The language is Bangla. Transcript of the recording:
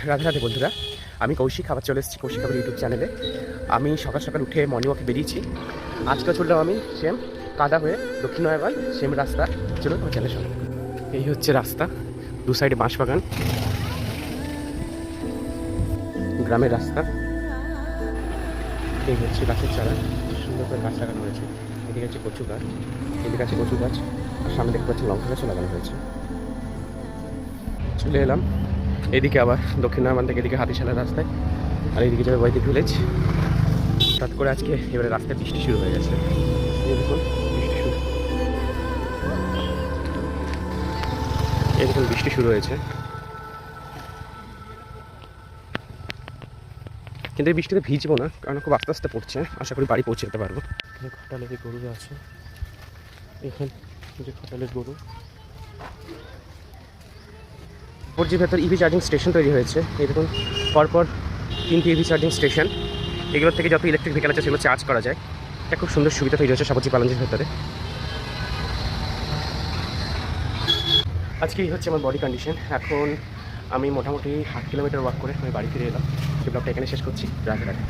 রাধে রাধে বন্ধুরা, আমি কৌশিক আবার চলে এসেছি কৌশিক আবার ইউটিউব চ্যানেলে। আমি সকাল সকাল উঠে মর্নিং ওয়াকে বেরিয়েছি। আজকে চললাম আমি সেম কাদা হয়ে দক্ষিণ নয়াবাল সেম রাস্তা। চলুন আমার চ্যানেলের সঙ্গে। এই হচ্ছে রাস্তা, দু সাইডে বাঁশবাগান, গ্রামের রাস্তা। এই হচ্ছে গাছের চারা, সুন্দর করে গাছ লাগানো হয়েছে। এদিকে হচ্ছে কচু গাছ, এদিকে আছে কচু গাছ, আর সামনে দেখতে পাচ্ছি লঙ্কা গাছও লাগানো হয়েছে। চলে এলাম এদিকে আবার দক্ষিণ নয়াবান থেকে এদিকে হাতিশালার রাস্তায়, আর এইদিকে যাবে বৈদিক ভিলেজ। হঠাৎ করে আজকে এবারে রাস্তায় বৃষ্টি শুরু হয়ে গেছে। এই দেখুন বৃষ্টি শুরু হয়েছে, কিন্তু এই বৃষ্টিতে ভিজবো না, কারণ খুব আস্তে আস্তে পড়ছে। আশা করি বাড়ি পৌঁছে যেতে পারবো। খটালের গরু আছে, এখানে যে খটালের গরু। ওর যে ভেতর ইভি চার্জিং স্টেশন তৈরি হয়েছে, এই দেখুন পরপর 3টি ইভি চার্জিং স্টেশন। এগুলোর থেকে যত ইলেকট্রিক ভেহিকেল আছে সেগুলো চার্জ করা যায়। এটা খুব সুন্দর সুবিধা তৈরি হচ্ছে সাবজি পালনের ভেতরে। আজকে এই হচ্ছে আমার বডি কন্ডিশন। এখন আমি মোটামুটি 8 কিলোমিটার ওয়াক করে আমি বাড়ি ফিরে এলাম। এই ব্লগটা এখানে শেষ করছি। রাধে রাধে।